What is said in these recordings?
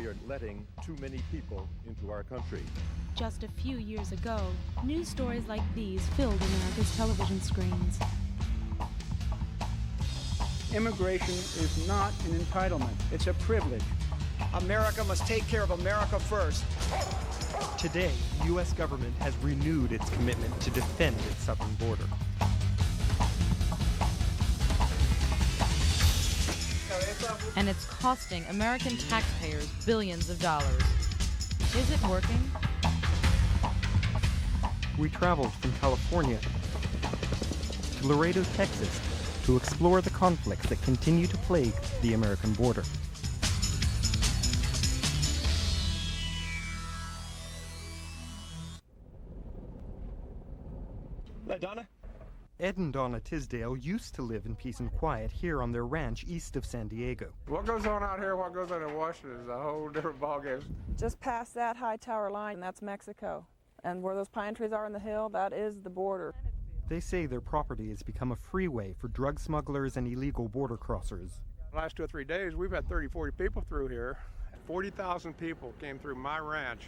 are letting too many people into our country. Just a few years ago, news stories like these filled America's television screens. Immigration is not an entitlement, it's a privilege. America must take care of America first. Today, the U.S. government has renewed its commitment to defend its southern border. And it's costing American taxpayers billions of dollars. Is it working? We traveled from California to Laredo, Texas, to explore the conflicts that continue to plague the American border. Hey, Donna? Ed and Donna Tisdale used to live in peace and quiet here on their ranch east of San Diego. What goes on out here, what goes on in Washington is a whole different ballgame. Just past that high tower line, that's Mexico. And where those pine trees are in the hill, that is the border. They say their property has become a freeway for drug smugglers and illegal border crossers. The last 2 or 3 days, we've had 30, 40 people through here. 40,000 people came through my ranch.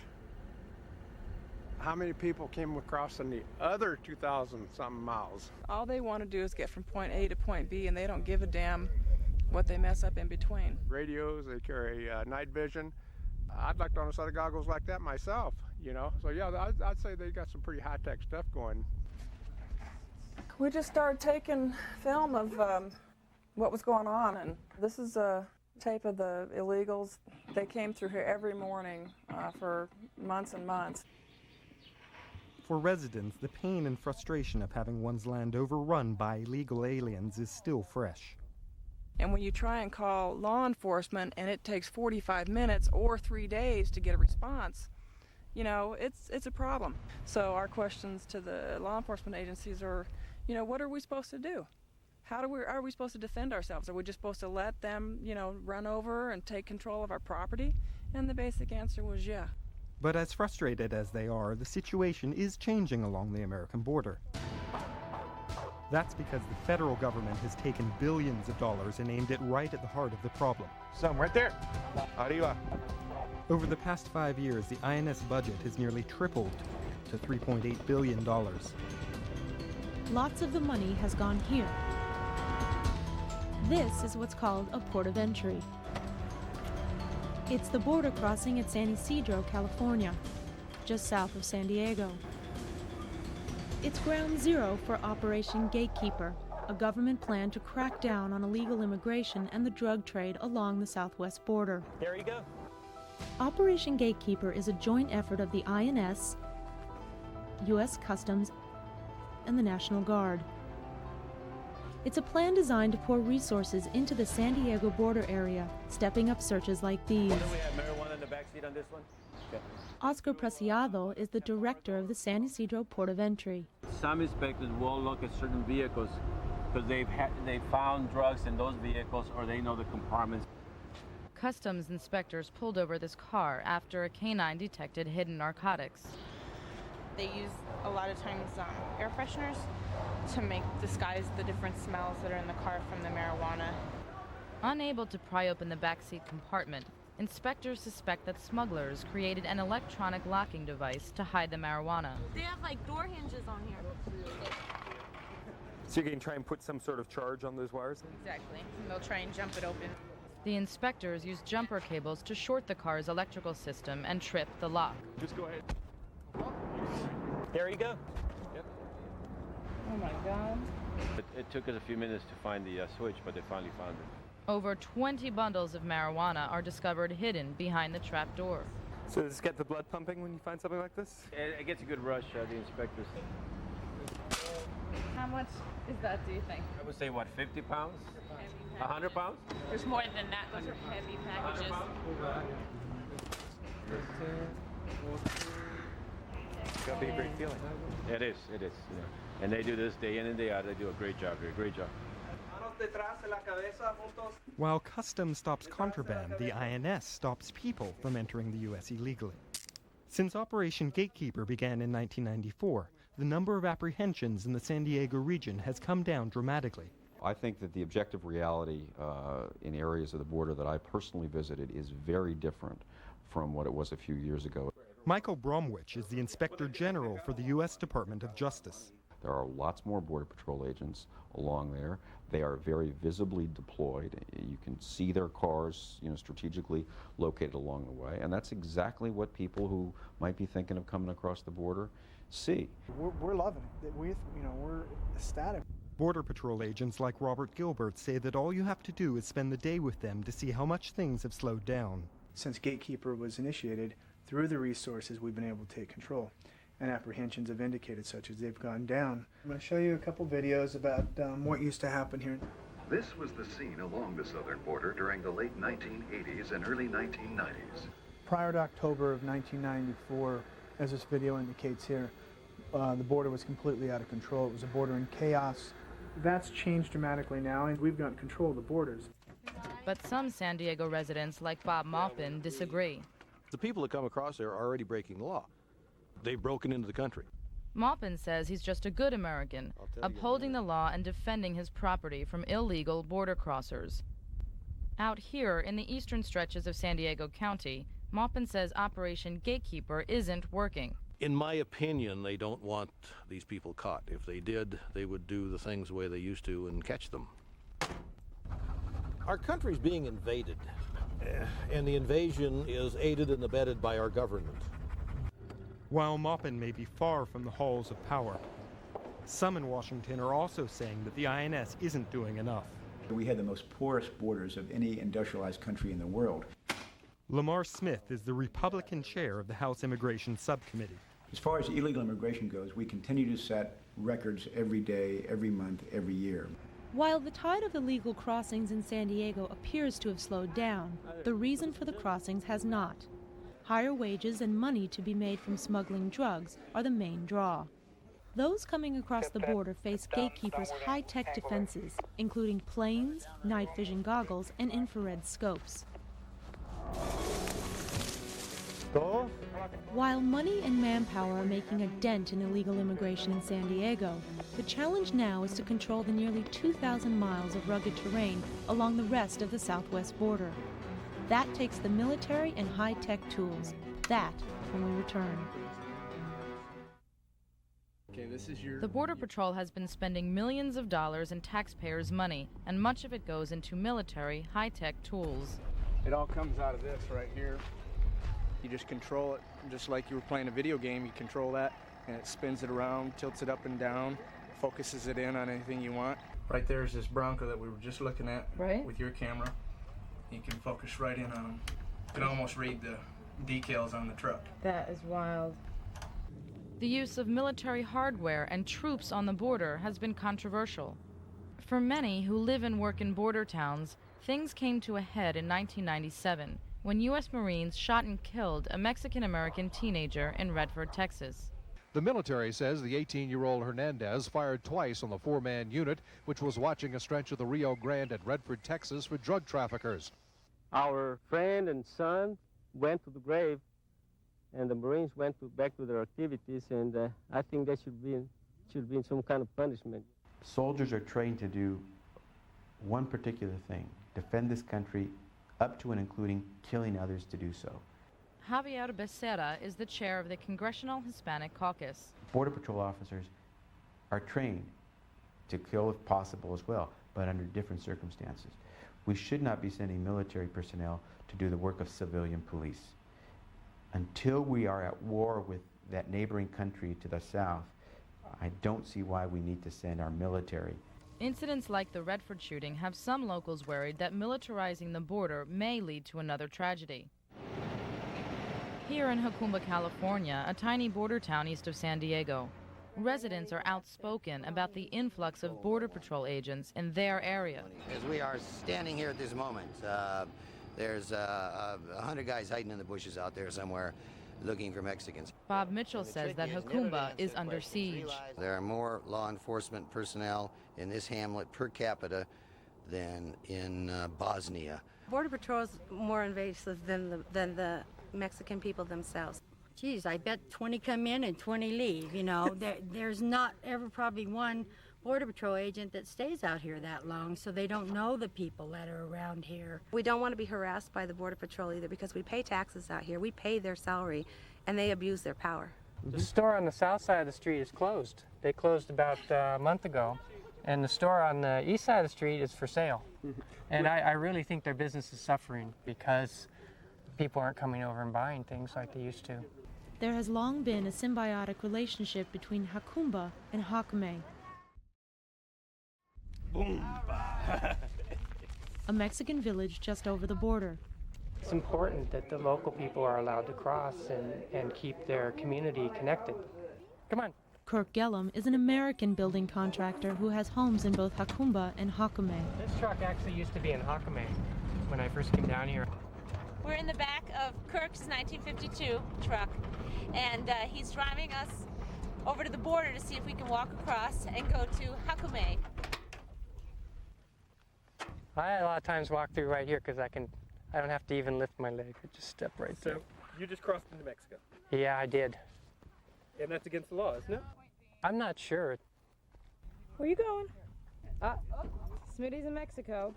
How many people came across in the other 2,000-something miles? All they want to do is get from point A to point B, and they don't give a damn what they mess up in between. Radios, they carry night vision. I'd like to own a set of goggles like that myself, you know. So yeah, I'd say they got some pretty high-tech stuff going. We just started taking film of what was going on, and this is a tape of the illegals. They came through here every morning for months and months. For residents, the pain and frustration of having one's land overrun by illegal aliens is still fresh. And when you try and call law enforcement and it takes 45 minutes or 3 days to get a response, you know, it's a problem. So our questions to the law enforcement agencies are, you know, what are we supposed to do? Are we supposed to defend ourselves? Are we just supposed to let them, you know, run over and take control of our property? And the basic answer was yeah. But as frustrated as they are, the situation is changing along the American border. That's because the federal government has taken billions of dollars and aimed it right at the heart of the problem. Some right there. Arriba. Over the past 5 years, the INS budget has nearly tripled to $3.8 billion. Lots of the money has gone here. This is what's called a port of entry. It's the border crossing at San Ysidro, California, just south of San Diego. It's ground zero for Operation Gatekeeper, a government plan to crack down on illegal immigration and the drug trade along the southwest border. There you go. Operation Gatekeeper is a joint effort of the INS, U.S. Customs, and the National Guard. It's a plan designed to pour resources into the San Diego border area, stepping up searches like these. Do we have marijuana in the backseat on this one? Okay. Oscar Preciado is the director of the San Ysidro Port of Entry. Some inspectors will look at certain vehicles because they found drugs in those vehicles or they know the compartments. Customs inspectors pulled over this car after a canine detected hidden narcotics. They use a lot of times air fresheners to disguise the different smells that are in the car from the marijuana. Unable to pry open the backseat compartment, inspectors suspect that smugglers created an electronic locking device to hide the marijuana. They have like door hinges on here. So you can try and put some sort of charge on those wires? Exactly. And they'll try and jump it open. The inspectors use jumper cables to short the car's electrical system and trip the lock. Just go ahead. There you go. Yep. Oh my God. It took us a few minutes to find the switch, but they finally found it. Over 20 bundles of marijuana are discovered hidden behind the trap door. So does it get the blood pumping when you find something like this? It gets a good rush, the inspectors. How much is that, do you think? I would say, what, 50 pounds? 100 pounds? There's more than that. Those are heavy packages. It's got to be a great feeling. It is. Yeah. And they do this day in and day out. They do a great job here, great job. While Customs stops contraband, the INS stops people from entering the U.S. illegally. Since Operation Gatekeeper began in 1994, the number of apprehensions in the San Diego region has come down dramatically. I think that the objective reality in areas of the border that I personally visited is very different from what it was a few years ago. Michael Bromwich is the Inspector General for the U.S. Department of Justice. There are lots more Border Patrol agents along there. They are very visibly deployed. You can see their cars, strategically located along the way, and that's exactly what people who might be thinking of coming across the border see. We're loving it. We're ecstatic. Border Patrol agents like Robert Gilbert say that all you have to do is spend the day with them to see how much things have slowed down. Since Gatekeeper was initiated, through the resources we've been able to take control, and apprehensions have indicated such as they've gone down. I'm going to show you a couple videos about what used to happen here. This was the scene along the southern border during the late 1980s and early 1990s. Prior to October of 1994, as this video indicates here, the border was completely out of control. It was a border in chaos. That's changed dramatically now, and we've got control of the borders. But some San Diego residents like Bob Maupin disagree. The people that come across there are already breaking the law. They've broken into the country. Maupin says he's just a good American, upholding the law and defending his property from illegal border crossers. Out here in the eastern stretches of San Diego County, Maupin says Operation Gatekeeper isn't working. In my opinion, they don't want these people caught. If they did, they would do the things the way they used to and catch them. Our country's being invaded, and the invasion is aided and abetted by our government. While Maupin may be far from the halls of power, some in Washington are also saying that the INS isn't doing enough. We had the most porous borders of any industrialized country in the world. Lamar Smith is the Republican chair of the House Immigration Subcommittee. As far as illegal immigration goes, we continue to set records every day, every month, every year. While the tide of illegal crossings in San Diego appears to have slowed down, the reason for the crossings has not. Higher wages and money to be made from smuggling drugs are the main draw. Those coming across the border face Gatekeeper's high-tech defenses, including planes, night vision goggles, and infrared scopes. While money and manpower are making a dent in illegal immigration in San Diego, the challenge now is to control the nearly 2,000 miles of rugged terrain along the rest of the southwest border. That takes the military and high-tech tools. That when we return. The Border Patrol has been spending millions of dollars in taxpayers' money, and much of it goes into military high-tech tools. It all comes out of this right here. You just control it, just like you were playing a video game. You control that, and it spins it around, tilts it up and down, focuses it in on anything you want. Right there's this Bronco that we were just looking at with your camera. You can focus right in on them. You can almost read the decals on the truck. That is wild. The use of military hardware and troops on the border has been controversial. For many who live and work in border towns, things came to a head in 1997 when U.S. Marines shot and killed a Mexican-American teenager in Redford, Texas. The military says the 18-year-old Hernandez fired twice on the four-man unit, which was watching a stretch of the Rio Grande at Redford, Texas for drug traffickers. Our friend and son went to the grave, and the Marines went back to their activities, and I think that should be some kind of punishment. Soldiers are trained to do one particular thing, defend this country up to and including killing others to do so. Javier Becerra is the chair of the Congressional Hispanic Caucus. Border Patrol officers are trained to kill if possible as well, but under different circumstances. We should not be sending military personnel to do the work of civilian police. Until we are at war with that neighboring country to the south, I don't see why we need to send our military. Incidents like the Redford shooting have some locals worried that militarizing the border may lead to another tragedy. Here in Jacumba, California, a tiny border town east of San Diego, residents are outspoken about the influx of Border Patrol agents in their area. As we are standing here at this moment, there's 100 guys hiding in the bushes out there somewhere looking for Mexicans. Bob Mitchell says that Jacumba is under siege. There are more law enforcement personnel in this hamlet per capita than in Bosnia. Border Patrol is more invasive than the Mexican people themselves. Geez, I bet 20 come in and 20 leave, you know. There's not ever probably one Border Patrol agent that stays out here that long, so they don't know the people that are around here. We don't want to be harassed by the Border Patrol either because we pay taxes out here. We pay their salary, and they abuse their power. The store on the south side of the street is closed. They closed about a month ago. And the store on the east side of the street is for sale. And I really think their business is suffering because people aren't coming over and buying things like they used to. There has long been a symbiotic relationship between Hakumba and Hakame, a Mexican village just over the border. It's important that the local people are allowed to cross and keep their community connected. Come on. Kirk Gellum is an American building contractor who has homes in both Hakumba and Hakame. This truck actually used to be in Hakame when I first came down here. We're in the back of Kirk's 1952 truck, and he's driving us over to the border to see if we can walk across and go to Hakame. I a lot of times walk through right here because I don't have to even lift my leg. I just step right through. So you just crossed into Mexico? Yeah, I did. And that's against the law, isn't it? I'm not sure. Where you going? Smitty's in Mexico.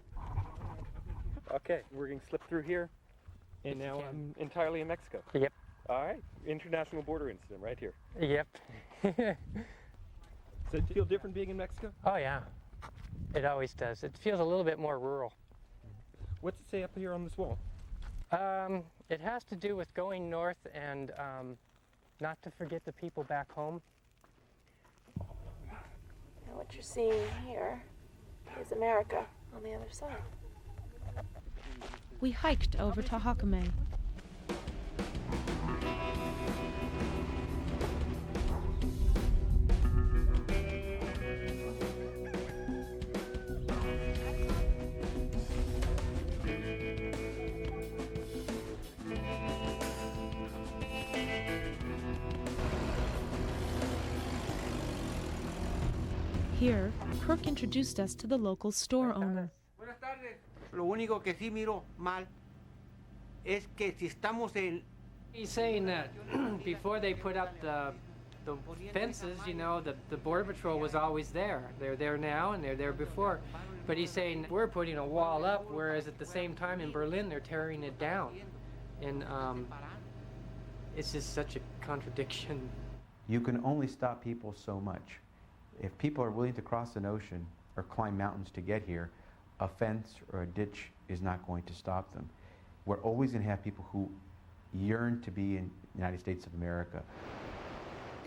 Okay, we're going to slip through here, and now I'm entirely in Mexico. Yep. All right, international border incident right here. Yep. Does it feel different being in Mexico? Oh, yeah. It always does. It feels a little bit more rural. What's it say up here on this wall? It has to do with going north and not to forget the people back home. And what you're seeing here is America on the other side. We hiked over to Hakame. Here, Kirk introduced us to the local store owner. Lo único que sí miro mal es que si estamos en... He's saying that before they put up the fences, you know, the Border Patrol was always there. They're there now and they're there before. But he's saying we're putting a wall up, whereas at the same time in Berlin they're tearing it down. And it's just such a contradiction. You can only stop people so much. If people are willing to cross an ocean or climb mountains to get here, a fence or a ditch is not going to stop them. We're always going to have people who yearn to be in the United States of America.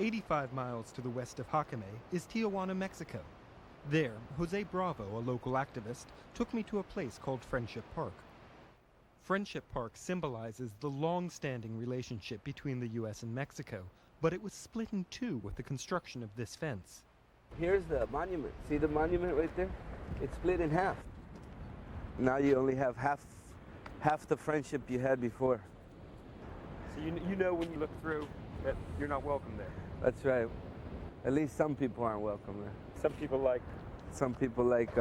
85 miles to the west of Hakame is Tijuana, Mexico. There, Jose Bravo, a local activist, took me to a place called Friendship Park. Friendship Park symbolizes the long-standing relationship between the U.S. and Mexico, but it was split in two with the construction of this fence. Here's the monument. See the monument right there? It's split in half. Now you only have half the friendship you had before. So you know when you look through that you're not welcome there. That's right. At least some people aren't welcome there. Some people like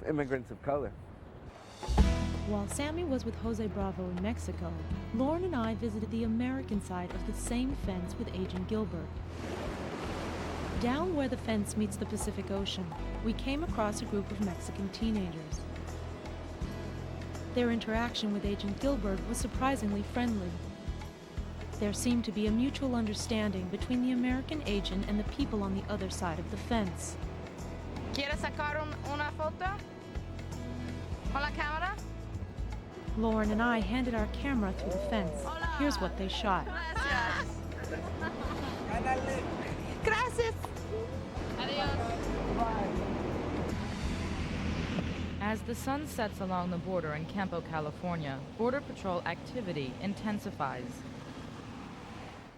immigrants of color. While Sammy was with Jose Bravo in Mexico, Lauren and I visited the American side of the same fence with Agent Gilbert. Down where the fence meets the Pacific Ocean, we came across a group of Mexican teenagers. Their interaction with Agent Gilbert was surprisingly friendly. There seemed to be a mutual understanding between the American agent and the people on the other side of the fence. ¿Quieres sacar una foto? Con la cámara? Lauren and I handed our camera through the fence. Here's what they shot. Gracias. Adios. As the sun sets along the border in Campo, California, Border Patrol activity intensifies.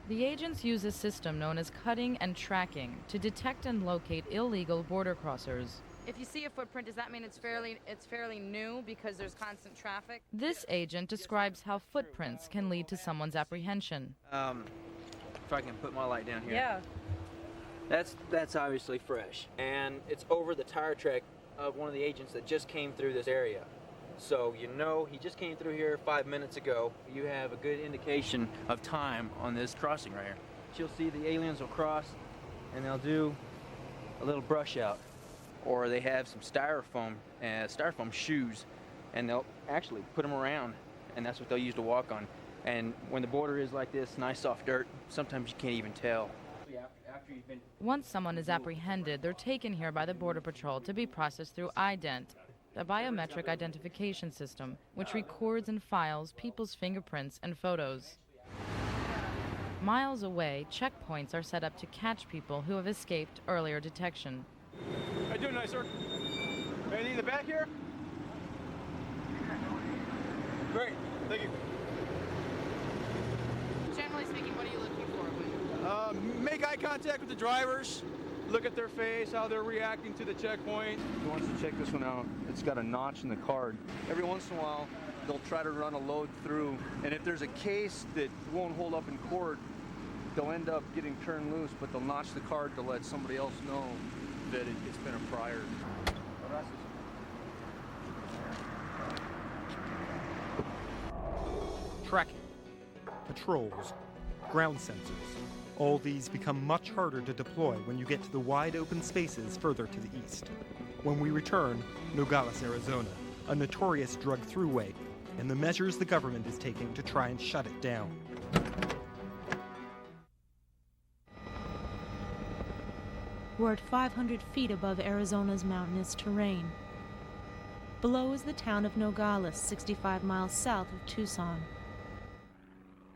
The agents use a system known as cutting and tracking to detect and locate illegal border crossers. If you see a footprint, does that mean it's fairly new because there's constant traffic? This agent describes how footprints can lead to someone's apprehension. If I can put my light down here. Yeah. That's obviously fresh, and it's over the tire track of one of the agents that just came through this area. So you know he just came through here 5 minutes ago. You have a good indication of time on this crossing right here. You'll see the aliens will cross, and they'll do a little brush out. or they have some styrofoam shoes, and they'll actually put them around, and that's what they'll use to walk on. And when the border is like this, nice soft dirt, sometimes you can't even tell. Once someone is apprehended, they're taken here by the Border Patrol to be processed through ident, a biometric identification system which records and files people's fingerprints and photos. Miles away, checkpoints are set up to catch people who have escaped earlier detection. How you doing tonight, sir? Anything in the back here? Great, thank you. Generally speaking, what are you looking for? Make eye contact with the drivers, look at their face, how they're reacting to the checkpoint. Who wants to check this one out? It's got a notch in the card. Every once in a while, they'll try to run a load through, and if there's a case that won't hold up in court, they'll end up getting turned loose, but they'll notch the card to let somebody else know that it's been a prior. Tracking, patrols, ground sensors. All these become much harder to deploy when you get to the wide open spaces further to the east. When we return, Nogales, Arizona, a notorious drug throughway, and the measures the government is taking to try and shut it down. We're at 500 feet above Arizona's mountainous terrain. Below is the town of Nogales, 65 miles south of Tucson.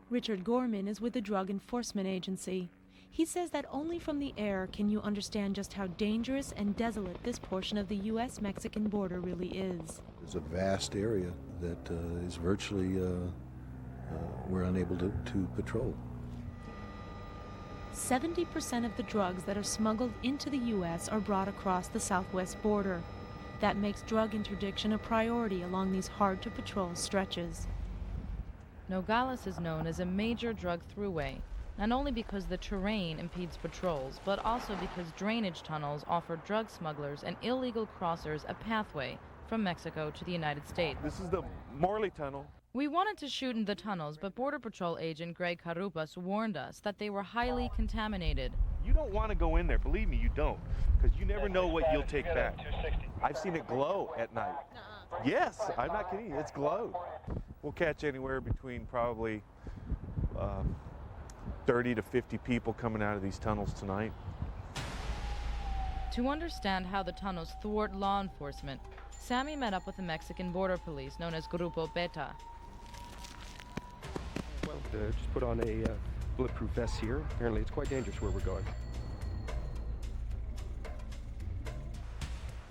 Richard Gorman is with the Drug Enforcement Agency. He says that only from the air can you understand just how dangerous and desolate this portion of the U.S. Mexican border really is. It's a vast area that is virtually we're unable to patrol. 70% of the drugs that are smuggled into the U.S. are brought across the southwest border. That makes drug interdiction a priority along these hard-to-patrol stretches. Nogales is known as a major drug throughway, not only because the terrain impedes patrols, but also because drainage tunnels offer drug smugglers and illegal crossers a pathway from Mexico to the United States. This is the Morley Tunnel. We wanted to shoot in the tunnels, but Border Patrol agent Greg Carrupas warned us that they were highly contaminated. You don't want to go in there, believe me, you don't, because you never know what you'll take back. I've seen it glow at night. Yes, I'm not kidding you, it's glowed. We'll catch anywhere between probably 30 to 50 people coming out of these tunnels tonight. To understand how the tunnels thwart law enforcement, Sammy met up with the Mexican border police known as Grupo Beta. Well, just put on a bulletproof vest here. Apparently it's quite dangerous where we're going.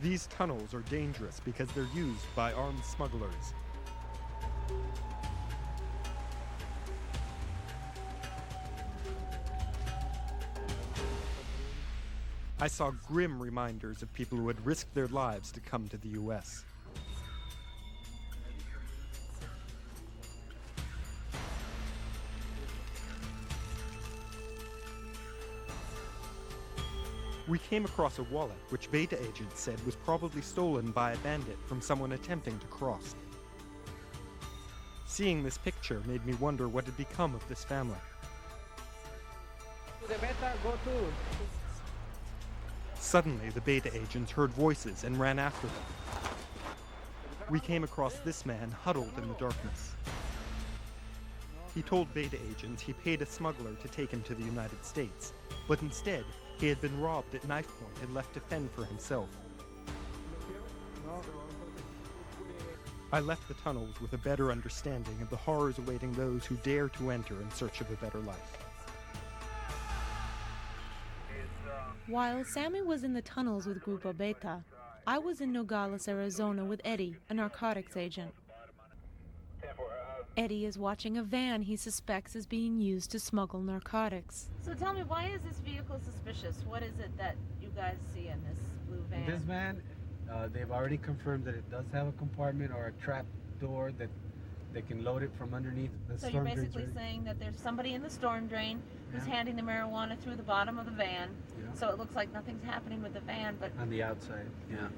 These tunnels are dangerous because they're used by armed smugglers. I saw grim reminders of people who had risked their lives to come to the U.S. We came across a wallet which Beta agents said was probably stolen by a bandit from someone attempting to cross. Seeing this picture made me wonder what had become of this family. The Beta, go to. Suddenly, the Beta agents heard voices and ran after them. We came across this man huddled in the darkness. He told Beta agents he paid a smuggler to take him to the United States, but instead, he had been robbed at knife point and left to fend for himself. I left the tunnels with a better understanding of the horrors awaiting those who dare to enter in search of a better life. While Sammy was in the tunnels with Grupo Beta, I was in Nogales, Arizona with Eddie, a narcotics agent. Eddie is watching a van he suspects is being used to smuggle narcotics. So tell me, why is this vehicle suspicious? What is it that you guys see in this blue van? This van, they've already confirmed that it does have a compartment or a trap door that they can load it from underneath the So storm you're drains. basically saying that there's somebody in the storm drain who's handing the marijuana through the bottom of the van. Yeah. So it looks like nothing's happening with the van, but On the outside, yeah.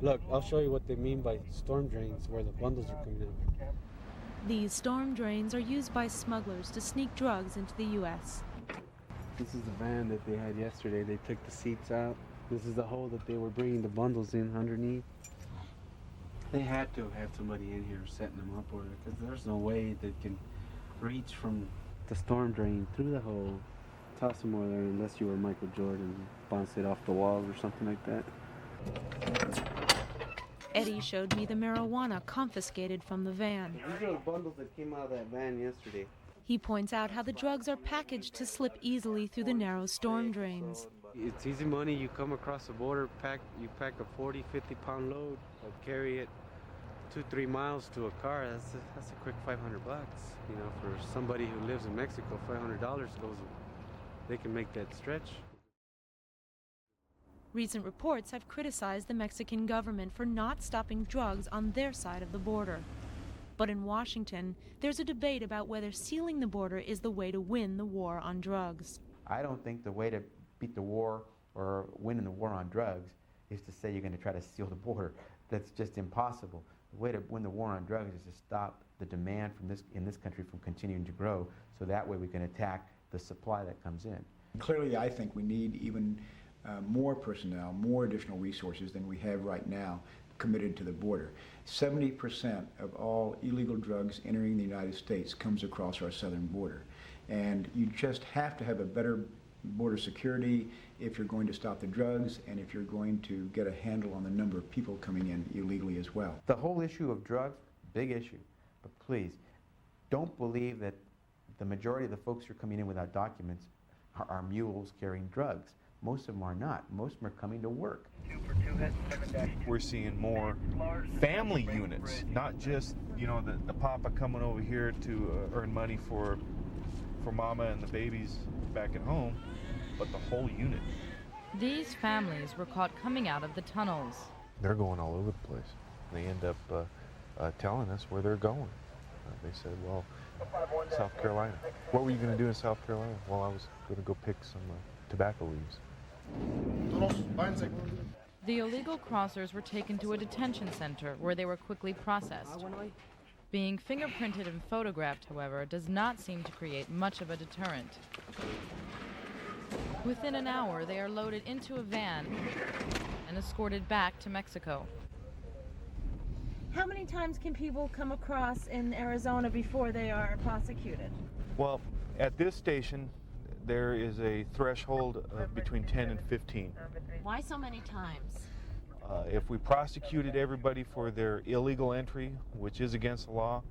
Look, I'll show you what they mean by storm drains, where the bundles are coming out. These storm drains are used by smugglers to sneak drugs into the U.S. This is the van that they had yesterday. They took the seats out This is the hole that they were bringing the bundles in underneath. They had to have somebody in here setting them up, because there's no way they can reach from the storm drain through the hole, toss them over there, unless you were Michael Jordan, bounce it off the wall or something like that. Eddie showed me the marijuana confiscated from the van. These are the bundles that came out of that van yesterday. He points out how the drugs are packaged to slip easily through the narrow storm drains. It's easy money. You come across the border, you pack a 40, 50-pound load, carry it 2-3 miles to a car. That's a quick $500. You know, for somebody who lives in Mexico, $500 goes. They can make that stretch. Recent reports have criticized the Mexican government for not stopping drugs on their side of the border. But in Washington, there's a debate about whether sealing the border is the way to win the war on drugs. I don't think the way to beat the war or win in the war on drugs is to say you're going to try to seal the border. That's just impossible. The way to win the war on drugs is to stop the demand in this country from continuing to grow, so that way we can attack the supply that comes in. Clearly, I think we need even more personnel, more additional resources than we have right now committed to the border. 70% of all illegal drugs entering the United States comes across our southern border. And you just have to have a better border security if you're going to stop the drugs and if you're going to get a handle on the number of people coming in illegally as well. The whole issue of drugs, big issue, but please, don't believe that the majority of the folks who are coming in without documents are mules carrying drugs. Most of them are not. Most of them are coming to work. We're seeing more family units, not just, you know, the papa coming over here to earn money for mama and the babies back at home, but the whole unit. These families were caught coming out of the tunnels. They're going all over the place. They end up telling us where they're going. They said, well, South Carolina. What were you going to do in South Carolina? Well, I was going to go pick some tobacco leaves. The illegal crossers were taken to a detention center where they were quickly processed. Being fingerprinted and photographed, however, does not seem to create much of a deterrent. Within an hour, they are loaded into a van and escorted back to Mexico. How many times can people come across in Arizona before they are prosecuted? Well, at this station, there is a threshold of between 10 and 15. Why so many times? If we prosecuted everybody for their illegal entry, which is against the law,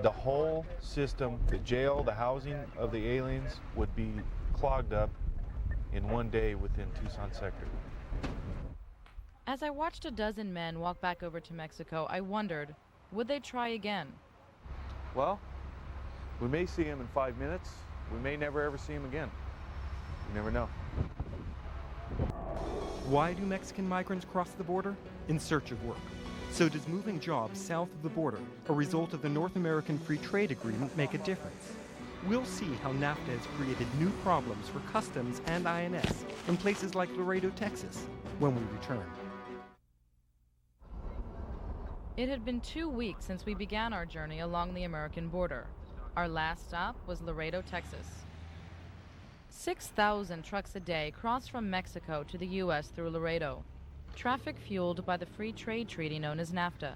the whole system, the jail, the housing of the aliens would be clogged up in one day within Tucson sector. As I watched a dozen men walk back over to Mexico, I wondered, would they try again? Well, we may see him in 5 minutes. We may never ever see him again. You never know. Why do Mexican migrants cross the border? In search of work. So does moving jobs south of the border, a result of the North American Free Trade Agreement, make a difference? We'll see how NAFTA has created new problems for customs and INS in places like Laredo, Texas, when we return. It had been 2 weeks since we began our journey along the American border. Our last stop was Laredo, Texas. 6,000 trucks a day cross from Mexico to the U.S. through Laredo, traffic fueled by the free trade treaty known as NAFTA.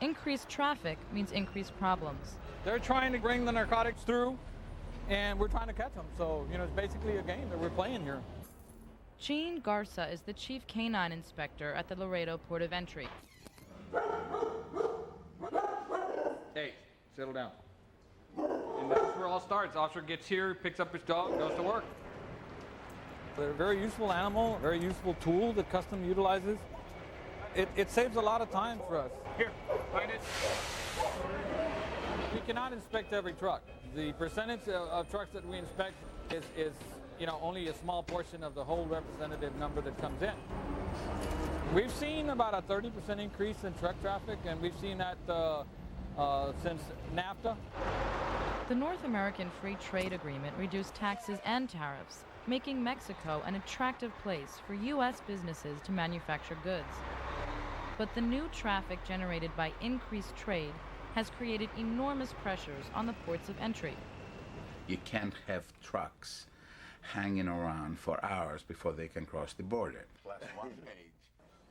Increased traffic means increased problems. They're trying to bring the narcotics through, and we're trying to catch them. So, you know, it's basically a game that we're playing here. Gene Garza is the chief canine inspector at the Laredo Port of Entry. Hey, settle down. And that's where it all starts. Officer gets here, picks up his dog, goes to work. They're a very useful animal, a very useful tool that Custom utilizes. It saves a lot of time for us. Here, find it. We cannot inspect every truck. The percentage of trucks that we inspect is only a small portion of the whole representative number that comes in. We've seen about a 30% increase in truck traffic, and we've seen that since NAFTA. The North American Free Trade Agreement reduced taxes and tariffs, making Mexico an attractive place for U.S. businesses to manufacture goods. But the new traffic generated by increased trade has created enormous pressures on the ports of entry. You can't have trucks hanging around for hours before they can cross the border.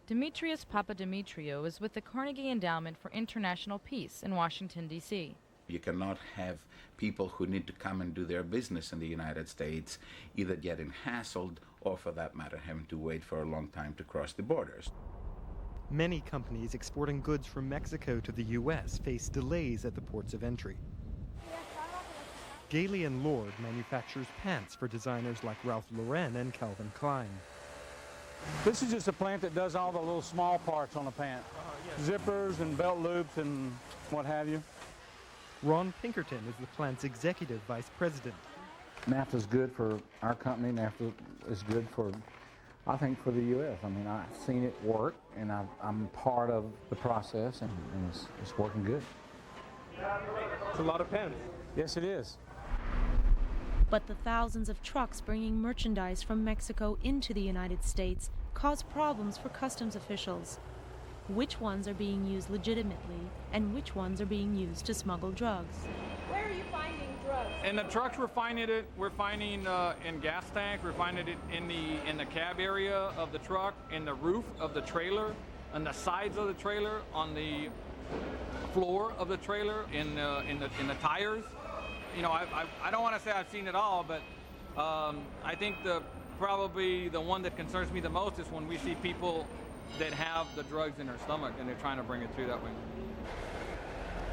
Demetrius Papadimitriou is with the Carnegie Endowment for International Peace in Washington, D.C. You cannot have people who need to come and do their business in the United States either getting hassled or, for that matter, having to wait for a long time to cross the borders. Many companies exporting goods from Mexico to the U.S. face delays at the ports of entry. Gailey & Lord manufactures pants for designers like Ralph Lauren and Calvin Klein. This is just a plant that does all the little small parts on a pant. Zippers and belt loops and what have you. Ron Pinkerton is the plant's executive vice president. NAFTA is good for our company. NAFTA is good for, I think, for the U.S. I mean, I've seen it work, and I'm part of the process, and it's working good. It's a lot of pens. Yes, it is. But the thousands of trucks bringing merchandise from Mexico into the United States cause problems for customs officials. Which ones are being used legitimately, and which ones are being used to smuggle drugs? Where are you finding drugs? In the trucks, we're finding in gas tanks. We're finding it in the cab area of the truck, in the roof of the trailer, on the sides of the trailer, on the floor of the trailer, in the tires. You know, I don't want to say I've seen it all, but I think probably the one that concerns me the most is when we see people that have the drugs in their stomach and they're trying to bring it through that way.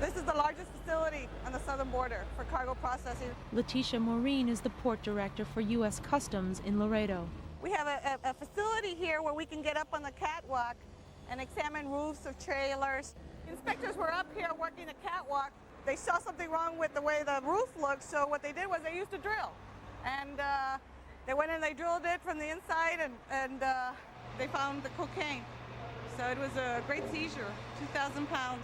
This is the largest facility on the southern border for cargo processing. Letitia Maureen is the port director for U.S. Customs in Laredo. We have a facility here where we can get up on the catwalk and examine roofs of trailers. Inspectors were up here working the catwalk. They saw something wrong with the way the roof looked, so what they did was they used a drill. And they went and they drilled it from the inside, and they found the cocaine. So it was a great seizure, 2,000 pounds.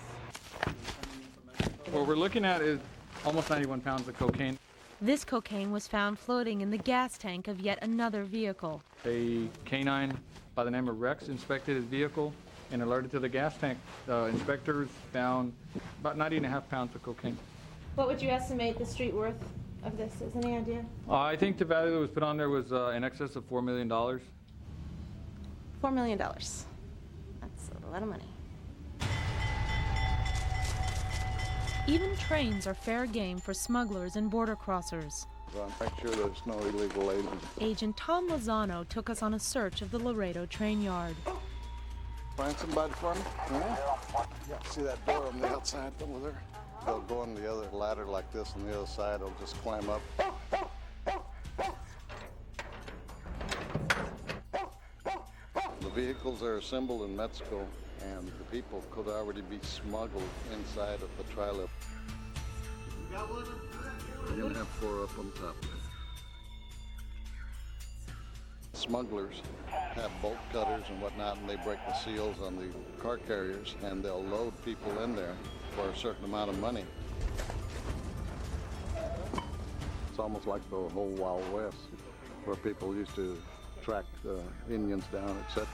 What we're looking at is almost 91 pounds of cocaine. This cocaine was found floating in the gas tank of yet another vehicle. A canine by the name of Rex inspected his vehicle and alerted to the gas tank. Inspectors found about 90.5 pounds of cocaine. What would you estimate the street worth of this is? Any idea? I think the value that was put on there was in excess of $4 million. $4 million. That's a lot of money. Even trains are fair game for smugglers and border crossers. Make sure there's no illegal aliens. Agent Tom Lozano took us on a search of the Laredo train yard. Find somebody for me? Yeah. See that door on the outside over there? They'll go on the other ladder like this on the other side. They'll just climb up. The vehicles are assembled in Mexico, and the people could already be smuggled inside of the trailer. We're going to have 4 up on top. Smugglers have bolt cutters and whatnot, and they break the seals on the car carriers, and they'll load people in there for a certain amount of money. It's almost like the whole Wild West, where people used to track Indians down, etc.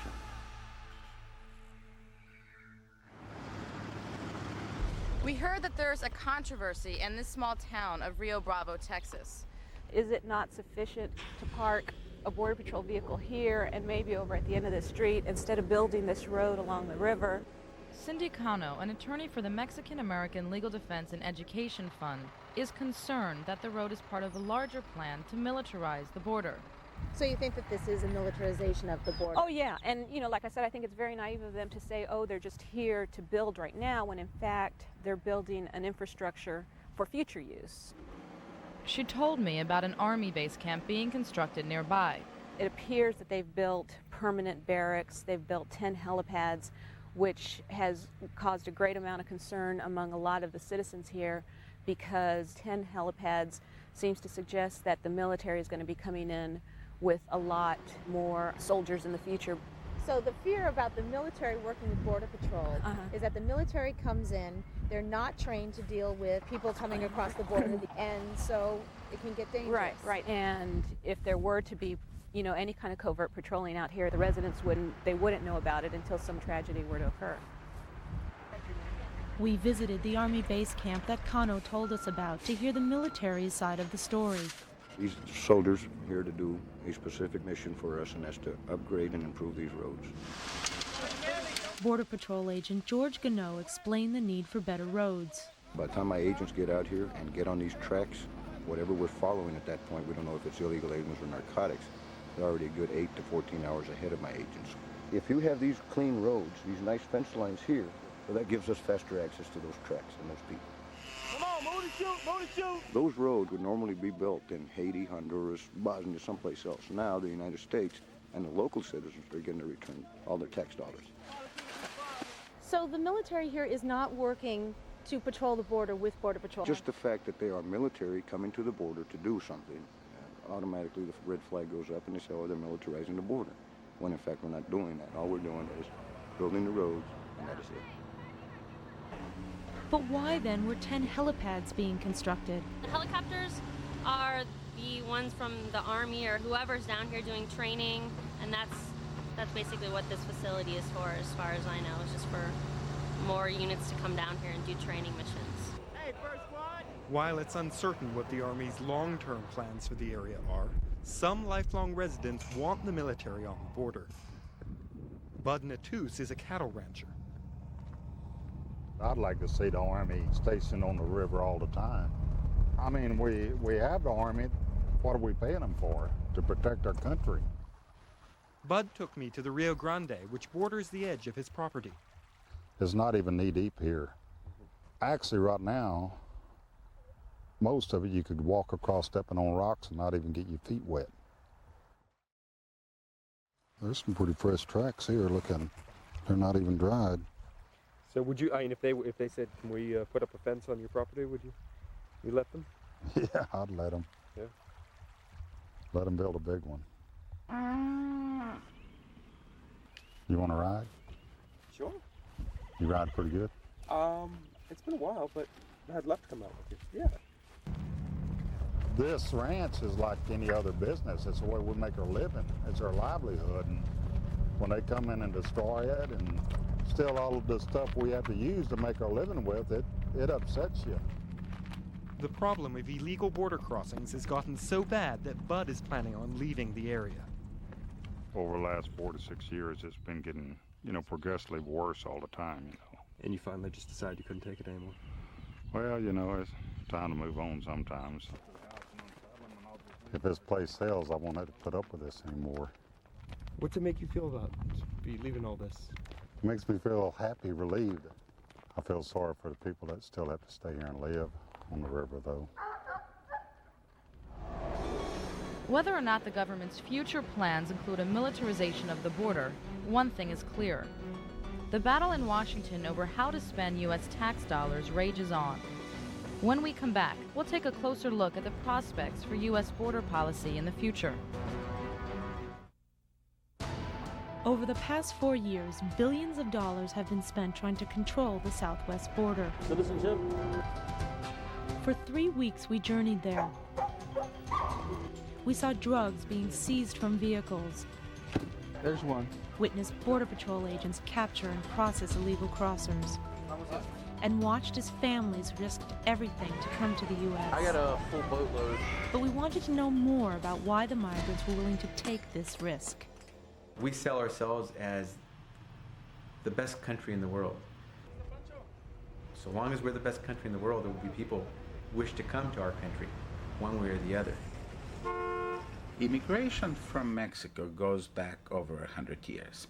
We heard that there's a controversy in this small town of Rio Bravo, Texas. Is it not sufficient to park a Border Patrol vehicle here and maybe over at the end of the street instead of building this road along the river? Cindy Cano, an attorney for the Mexican-American Legal Defense and Education Fund, is concerned that the road is part of a larger plan to militarize the border. So you think that this is a militarization of the border? Oh yeah, and you know, like I said, I think it's very naive of them to say, oh, they're just here to build right now, when in fact they're building an infrastructure for future use. She told me about an Army base camp being constructed nearby. It appears that they've built permanent barracks, they've built 10 helipads, which has caused a great amount of concern among a lot of the citizens here, because 10 helipads seems to suggest that the military is going to be coming in with a lot more soldiers in the future. So the fear about the military working with Border Patrol is that the military comes in, they're not trained to deal with people coming across the border, and so it can get dangerous. Right. And if there were to be, you know, any kind of covert patrolling out here, the residents wouldn't know about it until some tragedy were to occur. We visited the Army base camp that Cano told us about to hear the military's side of the story. These soldiers are here to do a specific mission for us, and that's to upgrade and improve these roads. Border Patrol agent George Gannot explained the need for better roads. By the time my agents get out here and get on these tracks, whatever we're following at that point, we don't know if it's illegal aliens or narcotics, they're already a good 8 to 14 hours ahead of my agents. If you have these clean roads, these nice fence lines here, well, that gives us faster access to those tracks and those people. Come on, move to shoot, move to shoot. Those roads would normally be built in Haiti, Honduras, Bosnia, someplace else. Now the United States and the local citizens are getting to return all their tax dollars. So the military here is not working to patrol the border with Border Patrol? Just the fact that they are military coming to the border to do something, automatically the red flag goes up and they say, oh, they're militarizing the border. When in fact we're not doing that. All we're doing is building the roads, and that is it. But why then were 10 helipads being constructed? The helicopters are the ones from the Army or whoever's down here doing training, and that's basically what this facility is for, as far as I know. It's just for more units to come down here and do training missions. Hey, first squad! While it's uncertain what the Army's long-term plans for the area are, some lifelong residents want the military on the border. Bud Natus is a cattle rancher. I'd like to see the Army stationed on the river all the time. I mean, we have the Army. What are we paying them for? To protect our country. Bud took me to the Rio Grande, which borders the edge of his property. It's not even knee-deep here. Actually, right now, most of it you could walk across stepping on rocks and not even get your feet wet. There's some pretty fresh tracks here. Look at them. They're not even dried. So would you, I mean, if they said, can we put up a fence on your property, would you let them? Yeah, I'd let them. Yeah. Let them build a big one. You want to ride? Sure. You ride pretty good? It's been a while, but I'd love to come out with you. Yeah. This ranch is like any other business. It's the way we make our living. It's our livelihood. And when they come in and destroy it and steal all of the stuff we have to use to make our living with, it upsets you. The problem of illegal border crossings has gotten so bad that Bud is planning on leaving the area. Over the last 4 to 6 years, it's been getting, progressively worse all the time, And you finally just decided you couldn't take it anymore? Well, it's time to move on sometimes. If this place sells, I won't have to put up with this anymore. What's it make you feel about be leaving all this? It makes me feel happy, relieved. I feel sorry for the people that still have to stay here and live on the river, though. Whether or not the government's future plans include a militarization of the border, one thing is clear. The battle in Washington over how to spend U.S. tax dollars rages on. When we come back, we'll take a closer look at the prospects for U.S. border policy in the future. Over the past 4 years, billions of dollars have been spent trying to control the southwest border. Citizenship? For 3 weeks, we journeyed there. We saw drugs being seized from vehicles. There's one. Witnessed Border Patrol agents capture and process illegal crossers. And watched as families risked everything to come to the U.S. I got a full boatload. But we wanted to know more about why the migrants were willing to take this risk. We sell ourselves as the best country in the world. So long as we're the best country in the world, there will be people who wish to come to our country, one way or the other. Immigration from Mexico goes back over 100 years.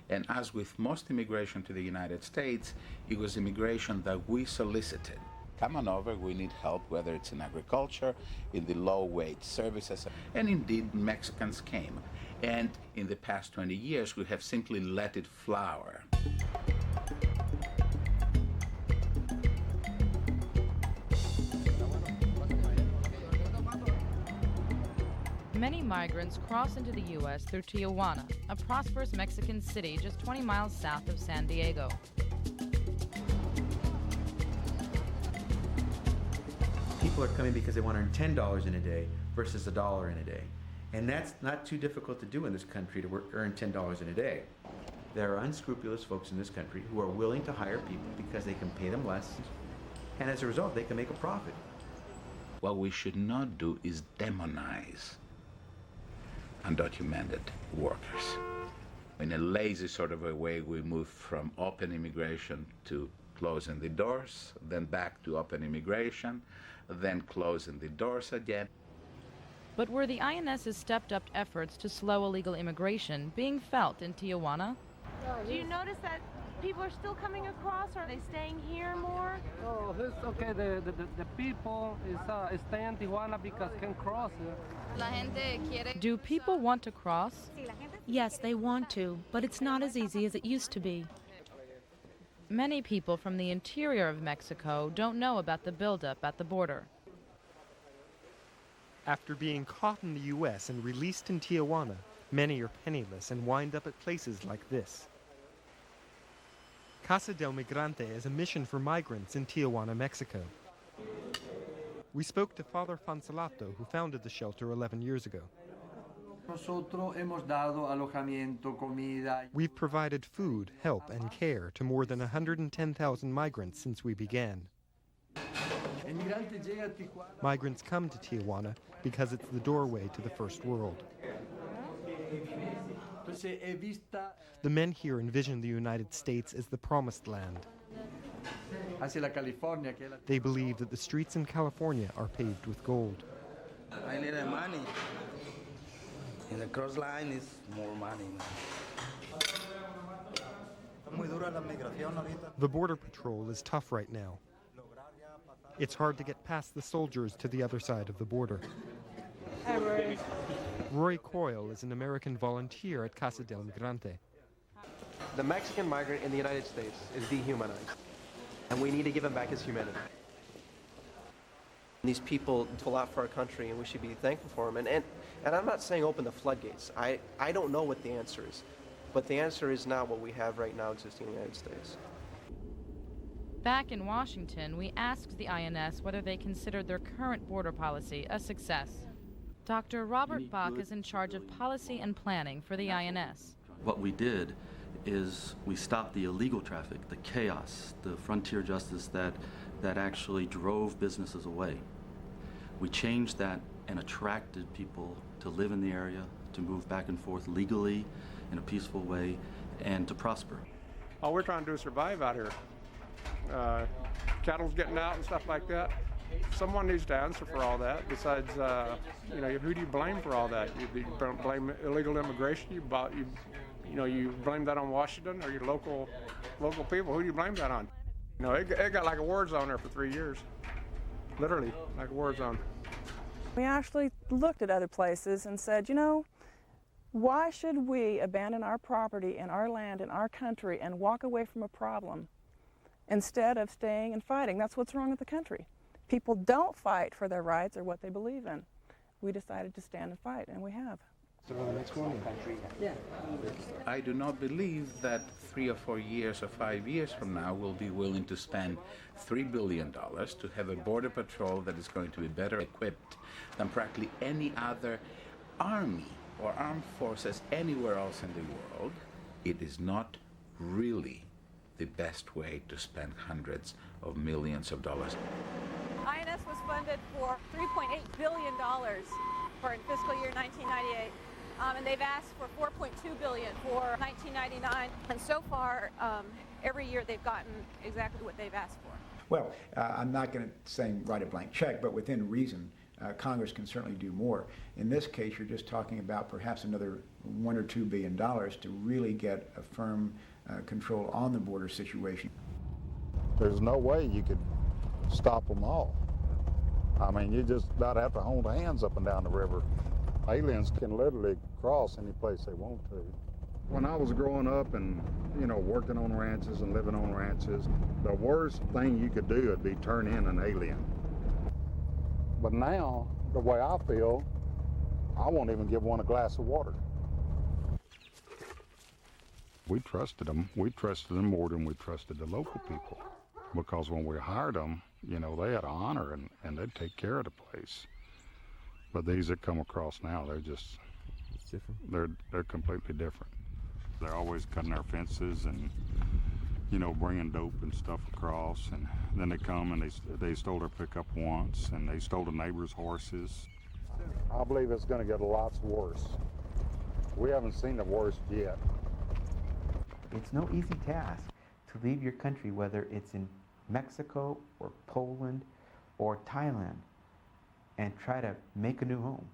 And as with most immigration to the United States, it was immigration that we solicited. Come on over, we need help, whether it's in agriculture, in the low-wage services, and indeed Mexicans came. And in the past 20 years, we have simply let it flower. Many migrants cross into the U.S. through Tijuana, a prosperous Mexican city just 20 miles south of San Diego. People are coming because they want to earn $10 in a day versus $1 in a day. And that's not too difficult to do in this country, to earn $10 in a day. There are unscrupulous folks in this country who are willing to hire people because they can pay them less, and as a result, they can make a profit. What we should not do is demonize undocumented workers. In a lazy sort of a way, we move from open immigration to closing the doors, then back to open immigration, then closing the doors again. But were the INS's stepped-up efforts to slow illegal immigration being felt in Tijuana? Do you notice that people are still coming across? Or are they staying here more? Oh, it's okay. The people is stay in Tijuana because can cross it. Do people want to cross? Yes, they want to, but it's not as easy as it used to be. Many people from the interior of Mexico don't know about the buildup at the border. After being caught in the U.S. and released in Tijuana, many are penniless and wind up at places like this. Casa del Migrante is a mission for migrants in Tijuana, Mexico. We spoke to Father Fansalato, who founded the shelter 11 years ago. We've provided food, help, and care to more than 110,000 migrants since we began. Migrants come to Tijuana because it's the doorway to the first world. The men here envision the United States as the promised land. They believe that the streets in California are paved with gold. I need money. And the cross line is more money. The Border Patrol is tough right now. It's hard to get past the soldiers to the other side of the border. Hi, Roy. Roy Coyle is an American volunteer at Casa del Migrante. The Mexican migrant in the United States is dehumanized, and we need to give him back his humanity. These people do a lot for our country, and we should be thankful for them. And I'm not saying open the floodgates. I don't know what the answer is, but the answer is not what we have right now existing in the United States. Back in Washington, we asked the INS whether they considered their current border policy a success. Dr. Robert Bach is in charge of policy and planning for the INS. What we did is we stopped the illegal traffic, the chaos, the frontier justice that actually drove businesses away. We changed that and attracted people to live in the area, to move back and forth legally in a peaceful way, and to prosper. All we're trying to do is survive out here. Cattle's getting out and stuff like that. Someone needs to answer for all that. Besides, who do you blame for all that? You blame illegal immigration. You blame that on Washington or your local people. Who do you blame that on? It got like a war zone there for 3 years, literally like a war zone. We actually looked at other places and said, why should we abandon our property and our land and our country and walk away from a problem instead of staying and fighting? That's what's wrong with the country. People don't fight for their rights or what they believe in. We decided to stand and fight, and we have. I do not believe that 3 or 4 years or 5 years from now we'll be willing to spend $3 billion to have a border patrol that is going to be better equipped than practically any other army or armed forces anywhere else in the world. It is not really the best way to spend hundreds of millions of dollars. INS was funded for $3.8 billion for fiscal year 1998. And they've asked for $4.2 billion for 1999. And so far, every year they've gotten exactly what they've asked for. Well, I'm not going to say write a blank check, but within reason, Congress can certainly do more. In this case, you're just talking about perhaps another $1 or $2 billion to really get a firm control on the border situation. There's no way you could stop them all. I mean, you just about have to hold hands up and down the river. Aliens can literally cross any place they want to. When I was growing up and, working on ranches and living on ranches, the worst thing you could do would be turn in an alien. But now, the way I feel, I won't even give one a glass of water. We trusted them. We trusted them more than we trusted the local people. Because when we hired them, they had honor and they'd take care of the place. But these that come across now, they're just different. They're completely different. They're always cutting our fences and, you know, bringing dope and stuff across, and then they come and they stole their pickup once, and they stole the neighbor's horses. I believe it's going to get lots worse. We haven't seen the worst yet. It's no easy task to leave your country, whether it's in Mexico or Poland or Thailand, and try to make a new home.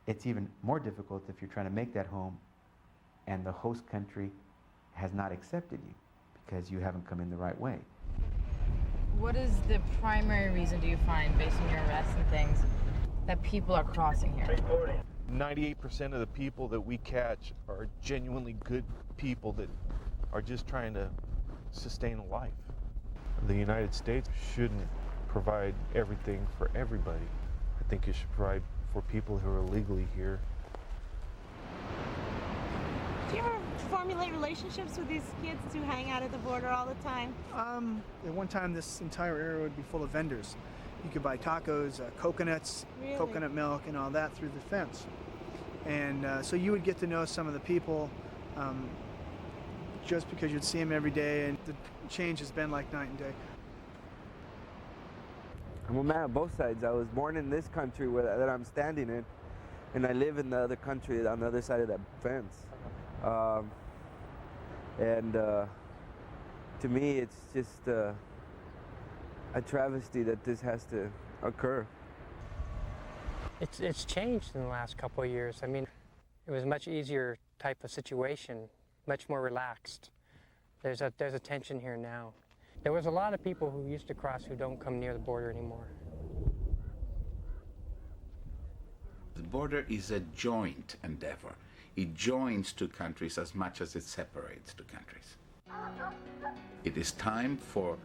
It's even more difficult if you're trying to make that home and the host country has not accepted you because you haven't come in the right way. What is the primary reason, do you find, based on your arrests and things, that people are crossing here? 98% of the people that we catch are genuinely good people that are just trying to sustain a life. The United States shouldn't provide everything for everybody. I think it should provide for people who are illegally here. Do you ever formulate relationships with these kids who hang out at the border all the time? At one time, this entire area would be full of vendors. You could buy tacos, coconuts, Really? coconut milk, and all that through the fence. And so you would get to know some of the people just because you'd see them every day, and the change has been like night and day. I'm a man of both sides. I was born in this country that I'm standing in, and I live in the other country on the other side of that fence. To me, it's just a travesty that this has to occur. It's changed in the last couple of years. I mean, it was a much easier type of situation, much more relaxed. There's a tension here now. There was a lot of people who used to cross who don't come near the border anymore. The border is a joint endeavor. It joins two countries as much as it separates two countries. It is time for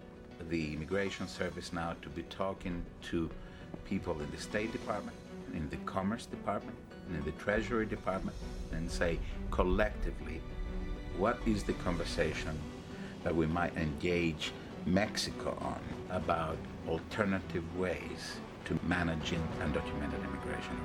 the Immigration Service now to be talking to people in the State Department, in the Commerce Department, and in the Treasury Department, and say collectively, what is the conversation that we might engage Mexico on about alternative ways to managing undocumented immigration?